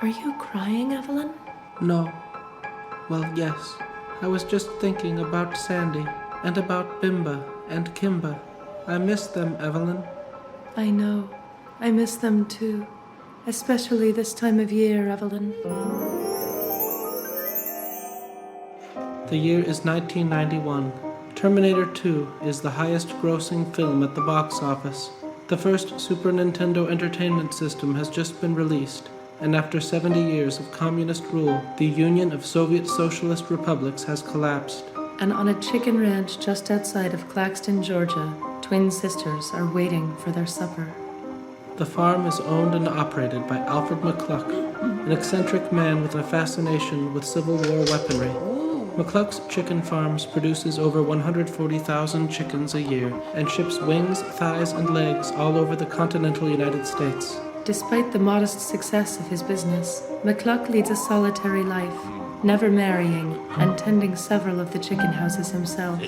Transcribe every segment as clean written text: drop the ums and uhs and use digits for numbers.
Are you crying, Evelyn? No. Well, yes. I was just thinking about Sandy and about Bimba and Kimba. I miss them, Evelyn. I know. I miss them too. Especially this time of year, Evelyn. The year is 1991. Terminator 2 is the highest-grossing film at the box office. The first Super Nintendo Entertainment System has just been released, and after 70 years of communist rule, the Union of Soviet Socialist Republics has collapsed. And on a chicken ranch just outside of Claxton, Georgia, twin sisters are waiting for their supper. The farm is owned and operated by Alfred McCluck, an eccentric man with a fascination with Civil War weaponry. McCluck's Chicken Farms produces over 140,000 chickens a year and ships wings, thighs, and legs all over the continental United States. Despite the modest success of his business, McCluck leads a solitary life, never marrying and tending several of the chicken houses himself.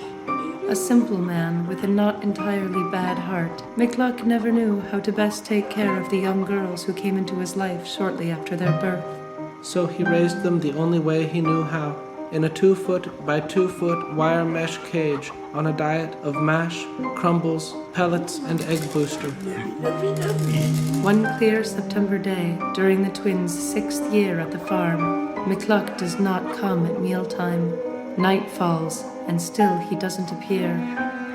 A simple man with a not entirely bad heart, McCluck never knew how to best take care of the young girls who came into his life shortly after their birth. So he raised them the only way he knew how, in a 2-foot by 2-foot wire mesh cage on a diet of mash, crumbles, pellets, and egg booster. One clear September day, during the twins' 6th year at the farm, McCluck does not come at mealtime. Night falls, and still he doesn't appear.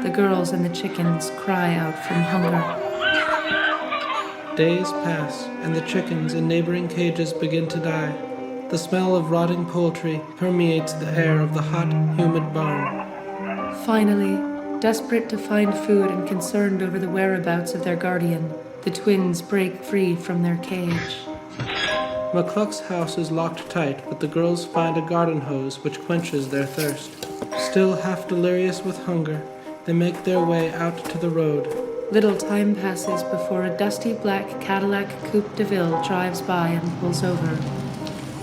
The girls and the chickens cry out from hunger. Days pass, and the chickens in neighboring cages begin to die. The smell of rotting poultry permeates the air of the hot, humid barn. Finally, desperate to find food and concerned over the whereabouts of their guardian, the twins break free from their cage. McCluck's house is locked tight, but the girls find a garden hose which quenches their thirst. Still half delirious with hunger, they make their way out to the road. Little time passes before a dusty black Cadillac Coupe de Ville drives by and pulls over.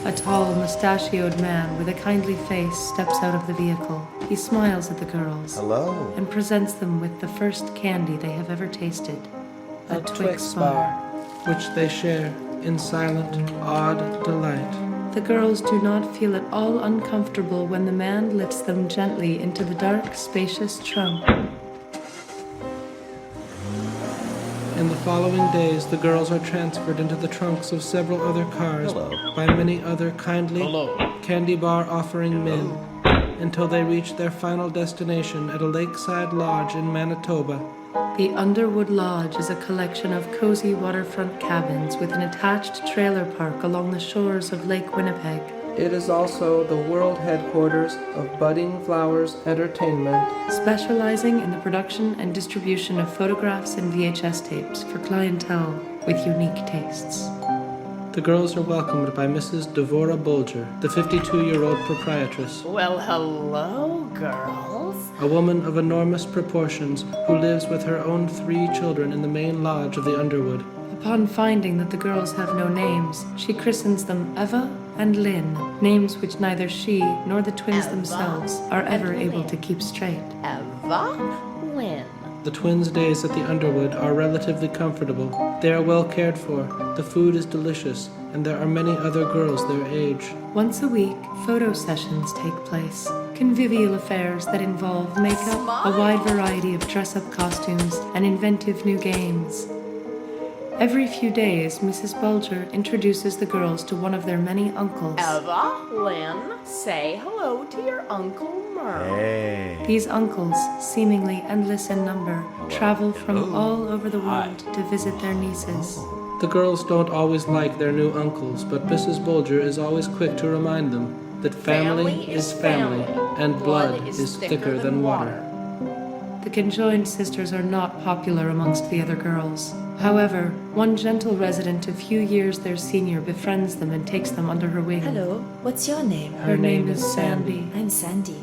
A tall, mustachioed man with a kindly face steps out of the vehicle. He smiles at the girls. Hello. And presents them with the first candy they have ever tasted. A Twix bar. Which they share in silent, awed delight. The girls do not feel at all uncomfortable when the man lifts them gently into the dark, spacious trunk. In the following days, the girls are transferred into the trunks of several other cars by many other kindly, candy bar offering men, until they reach their final destination at a lakeside lodge in Manitoba. The Underwood Lodge is a collection of cozy waterfront cabins with an attached trailer park along the shores of Lake Winnipeg. It is also the world headquarters of Budding Flowers Entertainment, specializing in the production and distribution of photographs and VHS tapes for clientele with unique tastes. The girls are welcomed by Mrs. Devora Bulger, the 52-year-old proprietress. Well, hello, girls. A woman of enormous proportions who lives with her own 3 children in the main lodge of the Underwood. Upon finding that the girls have no names, she christens them Eva and Lynn, names which neither she nor the twins themselves are ever able to keep straight. Eva? Lynn. The twins' days at the Underwood are relatively comfortable. They are well cared for, the food is delicious, and there are many other girls their age. Once a week, photo sessions take place. Convivial affairs that involve makeup, a wide variety of dress-up costumes, and inventive new games. Every few days, Mrs. Bulger introduces the girls to one of their many uncles. Eva, Lynn, say hello to your Uncle Merle. Hey. These uncles, seemingly endless in number, travel from all over the world to visit their nieces. The girls don't always like their new uncles, but Mrs. Bulger is always quick to remind them that family is family, and blood is thicker than water. The conjoined sisters are not popular amongst the other girls. However, one gentle resident a few years their senior befriends them and takes them under her wing. Hello, what's your name? Her name is Sandy. I'm Sandy.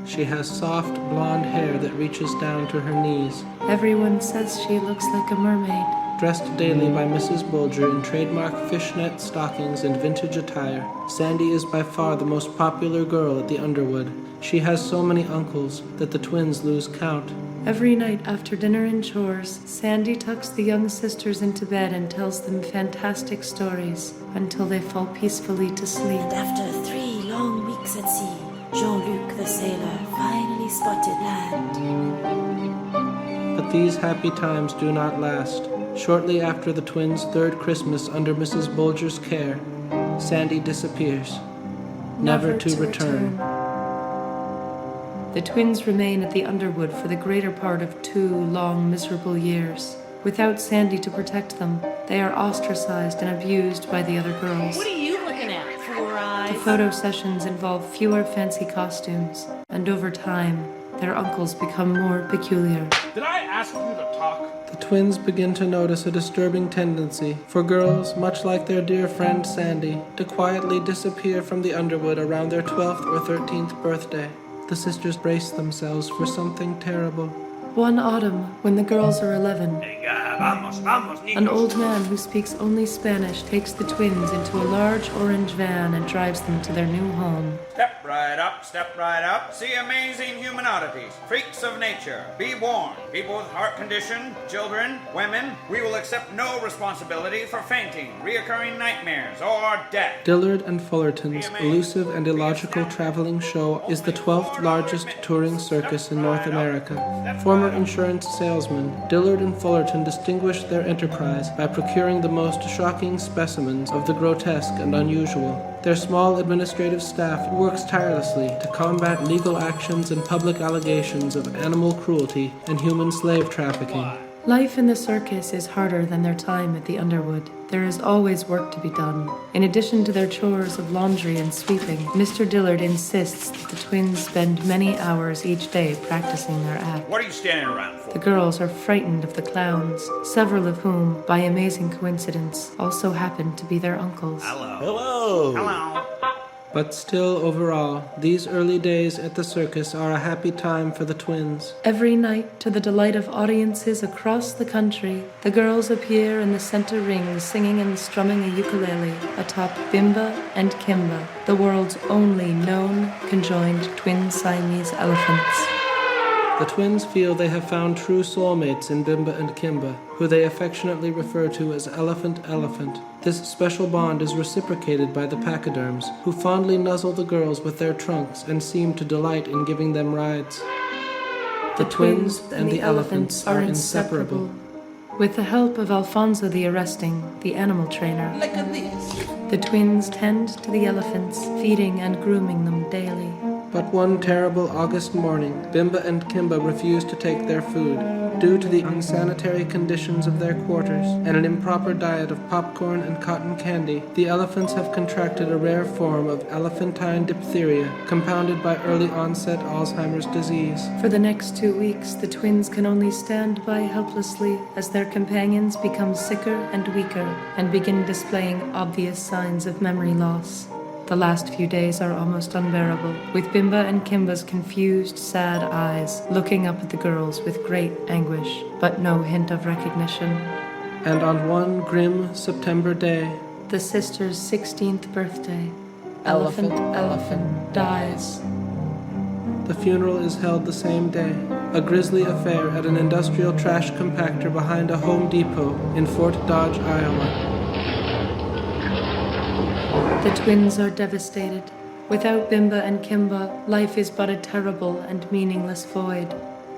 She has soft blonde hair that reaches down to her knees. Everyone says she looks like a mermaid. Dressed daily by Mrs. Bulger in trademark fishnet stockings and vintage attire, Sandy is by far the most popular girl at the Underwood. She has so many uncles that the twins lose count. Every night after dinner and chores, Sandy tucks the young sisters into bed and tells them fantastic stories until they fall peacefully to sleep. And after 3 long weeks at sea, Jean-Luc the sailor finally spotted land. But these happy times do not last. Shortly after the twins' 3rd Christmas under Mrs. Bolger's care, Sandy disappears, never to return. The twins remain at the Underwood for the greater part of 2 long, miserable years. Without Sandy to protect them, they are ostracized and abused by the other girls. What are you looking at, Four Eyes? The photo sessions involve fewer fancy costumes, and over time, their uncles become more peculiar. Did I ask you to talk? The twins begin to notice a disturbing tendency for girls, much like their dear friend Sandy, to quietly disappear from the Underwood around their 12th or 13th birthday. The sisters brace themselves for something terrible. One autumn, when the girls are 11, an old man who speaks only Spanish takes the twins into a large orange van and drives them to their new home. Step right up, see amazing human oddities, freaks of nature. Be warned, people with heart condition, children, women, we will accept no responsibility for fainting, reoccurring nightmares, or death. Dillard and Fullerton's elusive and illogical traveling show is the 12th largest touring circus in North America. Former insurance salesmen, Dillard and Fullerton distinguished their enterprise by procuring the most shocking specimens of the grotesque and unusual. Their small administrative staff works tirelessly to combat legal actions and public allegations of animal cruelty and human slave trafficking. Life in the circus is harder than their time at the Underwood. There is always work to be done. In addition to their chores of laundry and sweeping, Mr. Dillard insists that the twins spend many hours each day practicing their act. What are you standing around for? The girls are frightened of the clowns, several of whom, by amazing coincidence, also happen to be their uncles. Hello. But still, overall, these early days at the circus are a happy time for the twins. Every night, to the delight of audiences across the country, the girls appear in the center ring singing and strumming a ukulele atop Bimba and Kimba, the world's only known conjoined twin Siamese elephants. The twins feel they have found true soulmates in Bimba and Kimba, who they affectionately refer to as Elephant Elephant. This special bond is reciprocated by the pachyderms, who fondly nuzzle the girls with their trunks and seem to delight in giving them rides. The twins and the elephants are inseparable. With the help of Alfonso the Arresting, the animal trainer, the twins tend to the elephants, feeding and grooming them daily. But one terrible August morning, Bimba and Kimba refuse to take their food. Due to the unsanitary conditions of their quarters and an improper diet of popcorn and cotton candy, the elephants have contracted a rare form of elephantine diphtheria, compounded by early-onset Alzheimer's disease. For the next 2 weeks, the twins can only stand by helplessly as their companions become sicker and weaker and begin displaying obvious signs of memory loss. The last few days are almost unbearable, with Bimba and Kimba's confused, sad eyes looking up at the girls with great anguish, but no hint of recognition. And on one grim September day, the sister's 16th birthday, Elephant dies. The funeral is held the same day, a grisly affair at an industrial trash compactor behind a Home Depot in Fort Dodge, Iowa. The twins are devastated. Without Bimba and Kimba, life is but a terrible and meaningless void.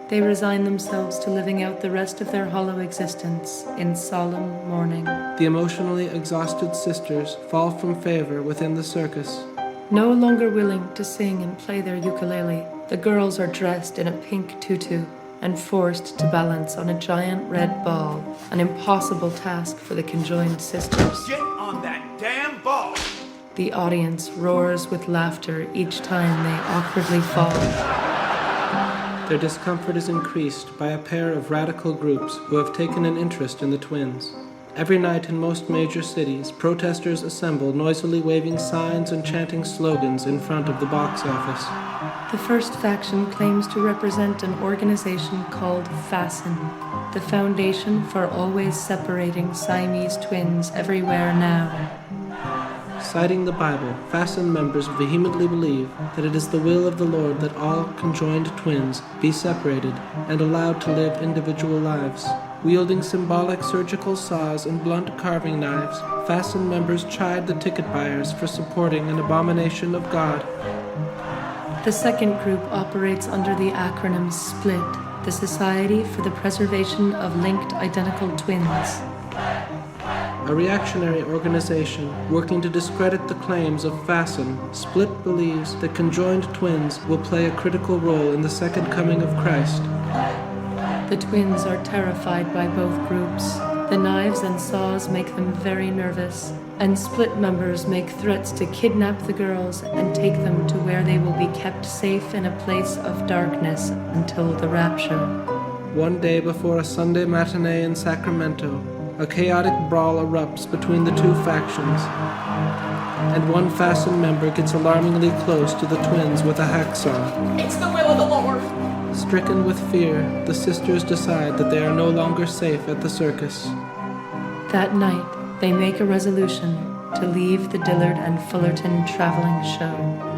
They resign themselves to living out the rest of their hollow existence in solemn mourning. The emotionally exhausted sisters fall from favor within the circus. No longer willing to sing and play their ukulele, the girls are dressed in a pink tutu and forced to balance on a giant red ball, an impossible task for the conjoined sisters. Get on that damn ball! The audience roars with laughter each time they awkwardly fall. Their discomfort is increased by a pair of radical groups who have taken an interest in the twins. Every night in most major cities, protesters assemble, noisily waving signs and chanting slogans in front of the box office. The first faction claims to represent an organization called FASN, the Foundation for Always Separating Siamese Twins Everywhere Now. Citing the Bible, Fasten members vehemently believe that it is the will of the Lord that all conjoined twins be separated and allowed to live individual lives. Wielding symbolic surgical saws and blunt carving knives, Fasten members chide the ticket buyers for supporting an abomination of God. The second group operates under the acronym SPLIT, the Society for the Preservation of Linked Identical Twins. A reactionary organization working to discredit the claims of Fasten, Split believes that conjoined twins will play a critical role in the second coming of Christ. The twins are terrified by both groups. The knives and saws make them very nervous, and Split members make threats to kidnap the girls and take them to where they will be kept safe in a place of darkness until the rapture. One day before a Sunday matinee in Sacramento, a chaotic brawl erupts between the two factions, and one Fasten member gets alarmingly close to the twins with a hacksaw. It's the will of the Lord. Stricken with fear, the sisters decide that they are no longer safe at the circus. That night, they make a resolution to leave the Dillard and Fullerton traveling show.